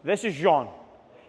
This is Jean.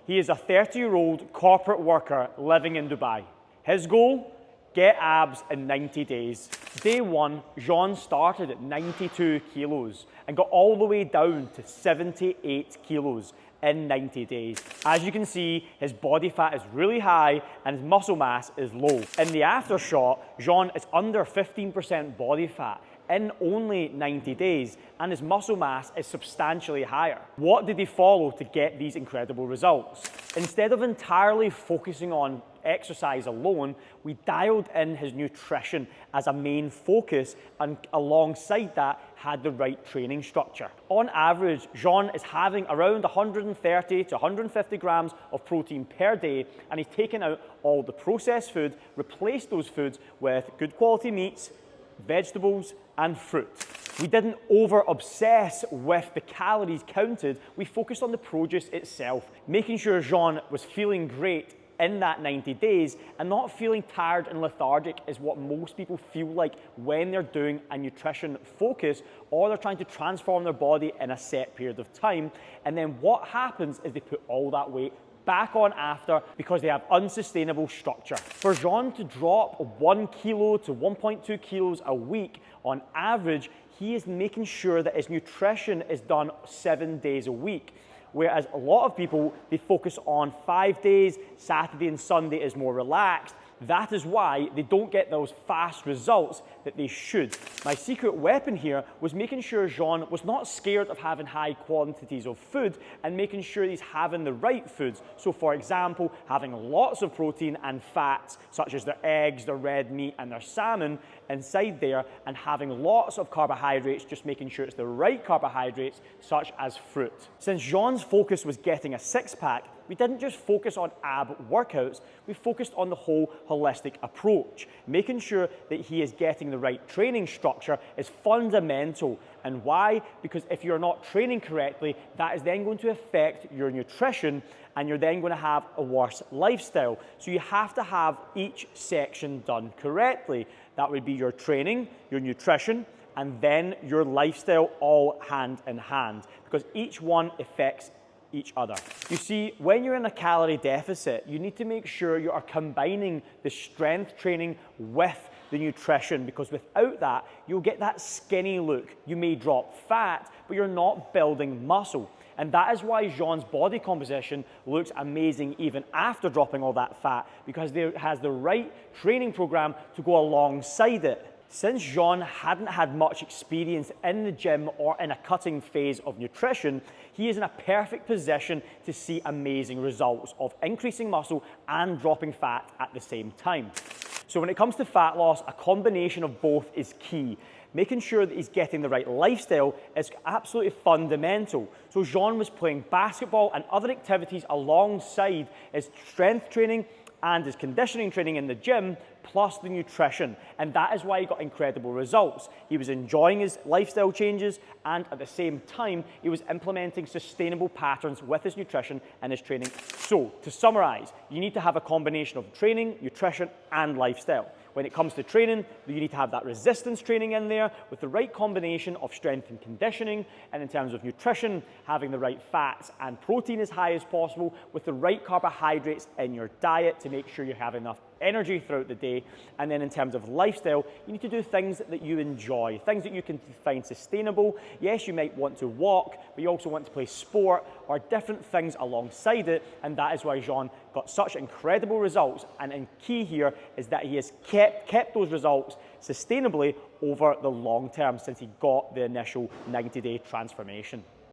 He is a 30-year-old corporate worker living in Dubai. His goal? Get abs in 90 days. Day one, Jean started at 92 kilos and got all the way down to 78 kilos in 90 days. As you can see, his body fat is really high and his muscle mass is low. In the after shot, Jean is under 15% body fat in only 90 days, and his muscle mass is substantially higher. What did he follow to get these incredible results? Instead of entirely focusing on exercise alone, we dialed in his nutrition as a main focus, and alongside that had the right training structure. On average, Jean is having around 130 to 150 grams of protein per day, and he's taken out all the processed food, replaced those foods with good quality meats, vegetables and fruit. We didn't over-obsess with the calories counted, we focused on the produce itself, making sure Jean was feeling great in that 90 days and not feeling tired and lethargic is what most people feel like when they're doing a nutrition focus or they're trying to transform their body in a set period of time. And then what happens is they put all that weight back on after because they have unsustainable structure. For Jean to drop 1 kilo to 1.2 kilos a week on average, he is making sure that his nutrition is done 7 days a week. Whereas a lot of people, they focus on 5 days, Saturday and Sunday is more relaxed. That is why they don't get those fast results that they should. My secret weapon here was making sure Jean was not scared of having high quantities of food and making sure he's having the right foods. So for example, having lots of protein and fats, such as their eggs, their red meat and their salmon inside there, and having lots of carbohydrates, just making sure it's the right carbohydrates, such as fruit. Since Jean's focus was getting a six-pack, we didn't just focus on ab workouts, we focused on the whole holistic approach. Making sure that he is getting the right training structure is fundamental. And why? Because if you're not training correctly, that is then going to affect your nutrition and you're then going to have a worse lifestyle. So you have to have each section done correctly. That would be your training, your nutrition, and then your lifestyle all hand in hand, because each one affects each other. You see, when you're in a calorie deficit, you need to make sure you are combining the strength training with the nutrition, because without that, you'll get that skinny look. You may drop fat, but you're not building muscle. And that is why Jean's body composition looks amazing even after dropping all that fat, because there has the right training program to go alongside it. Since Jean hadn't had much experience in the gym or in a cutting phase of nutrition, he is in a perfect position to see amazing results of increasing muscle and dropping fat at the same time. So when it comes to fat loss, a combination of both is key. Making sure that he's getting the right lifestyle is absolutely fundamental. So Jean was playing basketball and other activities alongside his strength training and his conditioning training in the gym, plus the nutrition. And that is why he got incredible results. He was enjoying his lifestyle changes, and at the same time, he was implementing sustainable patterns with his nutrition and his training. So, to summarize, you need to have a combination of training, nutrition, and lifestyle. When it comes to training, you need to have that resistance training in there with the right combination of strength and conditioning, and in terms of nutrition, having the right fats and protein as high as possible with the right carbohydrates in your diet to make sure you have enough energy throughout the day. And then in terms of lifestyle, you need to do things that you enjoy, things that you can find sustainable. Yes, you might want to walk, but you also want to play sport or different things alongside it, and that is why Jean got such incredible results. And key here is that he has kept those results sustainably over the long term since he got the initial 90-day transformation.